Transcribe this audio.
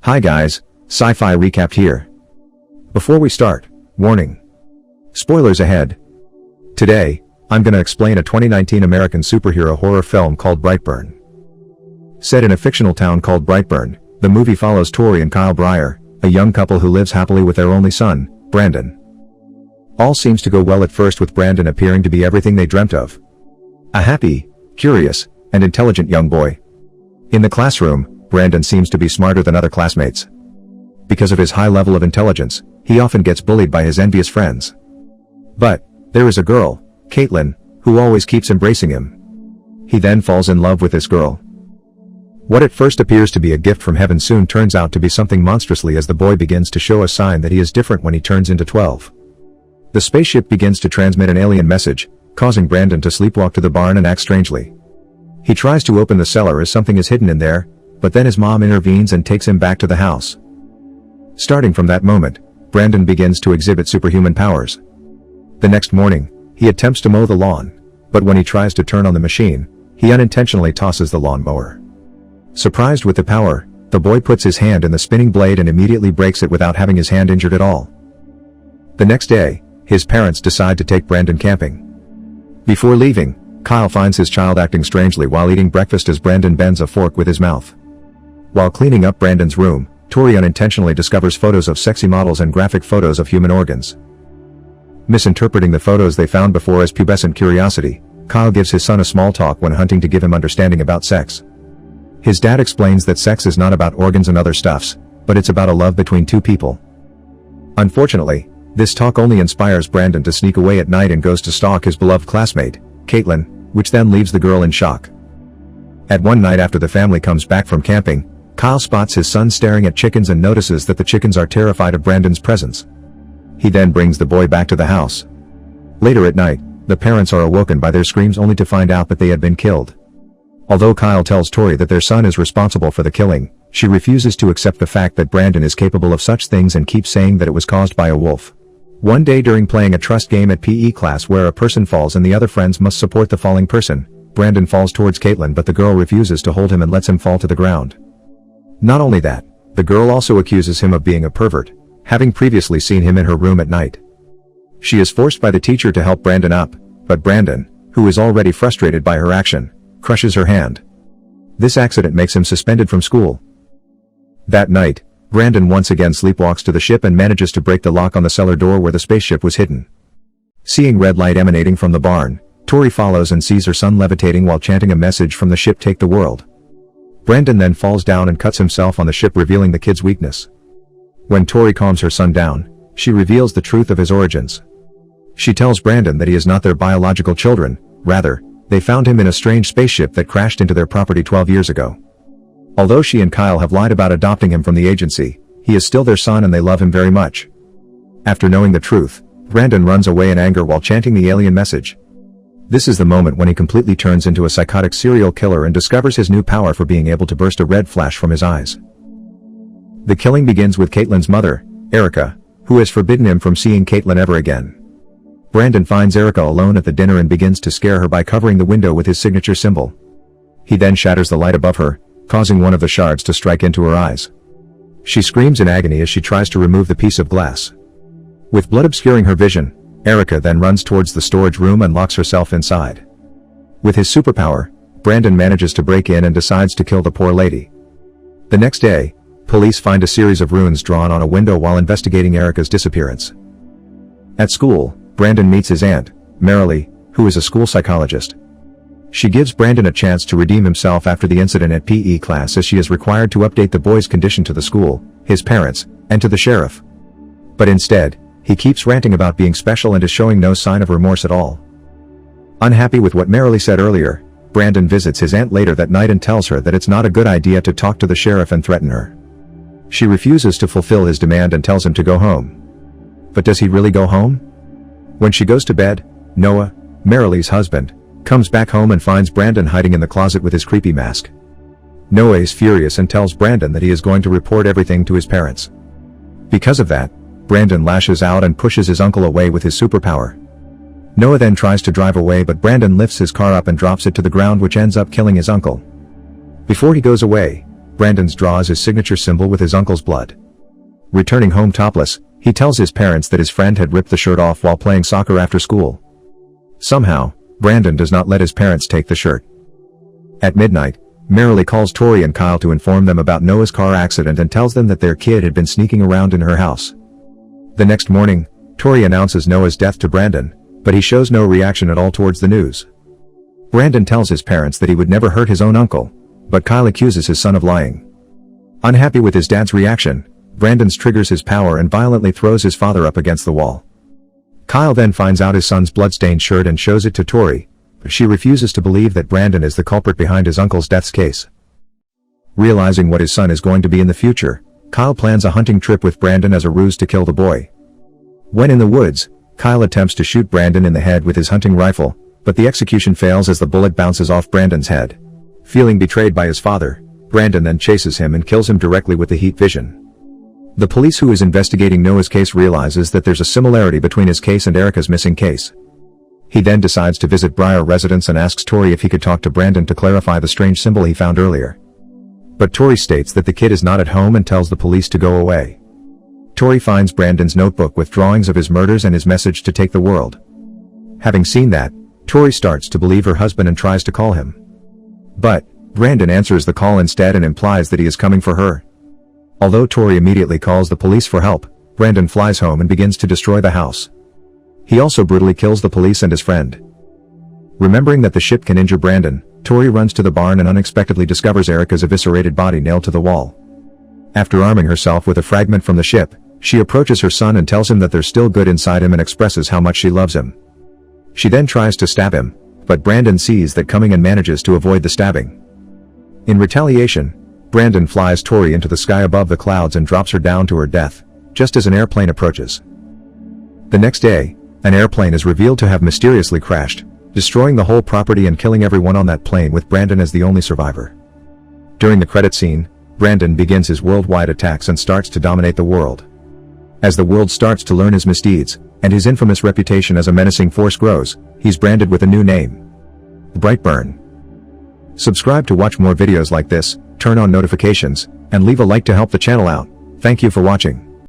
Hi guys, Sci-Fi Recap here. Before we start, warning. Spoilers ahead. Today, I'm gonna explain a 2019 American superhero horror film called Brightburn. Set in a fictional town called Brightburn, the movie follows Tori and Kyle Breyer, a young couple who lives happily with their only son, Brandon. All seems to go well at first, with Brandon appearing to be everything they dreamt of. A happy, curious, and intelligent young boy. In the classroom, Brandon seems to be smarter than other classmates. Because of his high level of intelligence, he often gets bullied by his envious friends. But there is a girl, Caitlin, who always keeps embracing him. He then falls in love with this girl. What at first appears to be a gift from heaven soon turns out to be something monstrously, as the boy begins to show a sign that he is different when he turns into 12. The spaceship begins to transmit an alien message, causing Brandon to sleepwalk to the barn and act strangely. He tries to open the cellar as something is hidden in there, but then his mom intervenes and takes him back to the house. Starting from that moment, Brandon begins to exhibit superhuman powers. The next morning, he attempts to mow the lawn, but when he tries to turn on the machine, he unintentionally tosses the lawnmower. Surprised with the power, the boy puts his hand in the spinning blade and immediately breaks it without having his hand injured at all. The next day, his parents decide to take Brandon camping. Before leaving, Kyle finds his child acting strangely while eating breakfast as Brandon bends a fork with his mouth. While cleaning up Brandon's room, Tori unintentionally discovers photos of sexy models and graphic photos of human organs. Misinterpreting the photos they found before as pubescent curiosity, Kyle gives his son a small talk when hunting to give him understanding about sex. His dad explains that sex is not about organs and other stuffs, but it's about a love between two people. Unfortunately, this talk only inspires Brandon to sneak away at night and goes to stalk his beloved classmate, Caitlin, which then leaves the girl in shock. At one night after the family comes back from camping, Kyle spots his son staring at chickens and notices that the chickens are terrified of Brandon's presence. He then brings the boy back to the house. Later at night, the parents are awoken by their screams only to find out that they had been killed. Although Kyle tells Tori that their son is responsible for the killing, she refuses to accept the fact that Brandon is capable of such things and keeps saying that it was caused by a wolf. One day during playing a trust game at PE class where a person falls and the other friends must support the falling person, Brandon falls towards Caitlin, but the girl refuses to hold him and lets him fall to the ground. Not only that, the girl also accuses him of being a pervert, having previously seen him in her room at night. She is forced by the teacher to help Brandon up, but Brandon, who is already frustrated by her action, crushes her hand. This accident makes him suspended from school. That night, Brandon once again sleepwalks to the ship and manages to break the lock on the cellar door where the spaceship was hidden. Seeing red light emanating from the barn, Tori follows and sees her son levitating while chanting a message from the ship, "Take the world." Brandon then falls down and cuts himself on the ship, revealing the kid's weakness. When Tori calms her son down, she reveals the truth of his origins. She tells Brandon that he is not their biological children, rather, they found him in a strange spaceship that crashed into their property 12 years ago. Although she and Kyle have lied about adopting him from the agency, he is still their son and they love him very much. After knowing the truth, Brandon runs away in anger while chanting the alien message. This is the moment when he completely turns into a psychotic serial killer and discovers his new power for being able to burst a red flash from his eyes. The killing begins with Caitlin's mother, Erica, who has forbidden him from seeing Caitlin ever again. Brandon finds Erica alone at the dinner and begins to scare her by covering the window with his signature symbol. He then shatters the light above her, causing one of the shards to strike into her eyes. She screams in agony as she tries to remove the piece of glass. With blood obscuring her vision, Erica then runs towards the storage room and locks herself inside. With his superpower, Brandon manages to break in and decides to kill the poor lady. The next day, police find a series of runes drawn on a window while investigating Erica's disappearance. At school, Brandon meets his aunt, Marilee, who is a school psychologist. She gives Brandon a chance to redeem himself after the incident at PE class, as she is required to update the boy's condition to the school, his parents, and to the sheriff. But instead, he keeps ranting about being special and is showing no sign of remorse at all. Unhappy with what Marilee said earlier, Brandon visits his aunt later that night and tells her that it's not a good idea to talk to the sheriff and threaten her. She refuses to fulfill his demand and tells him to go home. But does he really go home? When she goes to bed, Noah, Marilee's husband, comes back home and finds Brandon hiding in the closet with his creepy mask. Noah is furious and tells Brandon that he is going to report everything to his parents. Because of that, Brandon lashes out and pushes his uncle away with his superpower. Noah then tries to drive away, but Brandon lifts his car up and drops it to the ground, which ends up killing his uncle. Before he goes away, Brandon draws his signature symbol with his uncle's blood. Returning home topless, he tells his parents that his friend had ripped the shirt off while playing soccer after school. Somehow, Brandon does not let his parents take the shirt. At midnight, Marilee calls Tori and Kyle to inform them about Noah's car accident and tells them that their kid had been sneaking around in her house. The next morning, Tori announces Noah's death to Brandon, but he shows no reaction at all towards the news. Brandon tells his parents that he would never hurt his own uncle, but Kyle accuses his son of lying. Unhappy with his dad's reaction, Brandon triggers his power and violently throws his father up against the wall. Kyle then finds out his son's bloodstained shirt and shows it to Tori, but she refuses to believe that Brandon is the culprit behind his uncle's death case. Realizing what his son is going to be in the future, Kyle plans a hunting trip with Brandon as a ruse to kill the boy. When in the woods, Kyle attempts to shoot Brandon in the head with his hunting rifle, but the execution fails as the bullet bounces off Brandon's head. Feeling betrayed by his father, Brandon then chases him and kills him directly with the heat vision. The police who is investigating Noah's case realizes that there's a similarity between his case and Erica's missing case. He then decides to visit Briar residence and asks Tori if he could talk to Brandon to clarify the strange symbol he found earlier. But Tori states that the kid is not at home and tells the police to go away. Tori finds Brandon's notebook with drawings of his murders and his message to take the world. Having seen that, Tori starts to believe her husband and tries to call him. But Brandon answers the call instead and implies that he is coming for her. Although Tori immediately calls the police for help, Brandon flies home and begins to destroy the house. He also brutally kills the police and his friend. Remembering that the ship can injure Brandon, Tori runs to the barn and unexpectedly discovers Erica's eviscerated body nailed to the wall. After arming herself with a fragment from the ship, she approaches her son and tells him that there's still good inside him and expresses how much she loves him. She then tries to stab him, but Brandon sees that coming and manages to avoid the stabbing. In retaliation, Brandon flies Tori into the sky above the clouds and drops her down to her death, just as an airplane approaches. The next day, an airplane is revealed to have mysteriously crashed, destroying the whole property and killing everyone on that plane with Brandon as the only survivor. During the credit scene, Brandon begins his worldwide attacks and starts to dominate the world. As the world starts to learn his misdeeds, and his infamous reputation as a menacing force grows, he's branded with a new name: Brightburn. Subscribe to watch more videos like this, turn on notifications, and leave a like to help the channel out. Thank you for watching.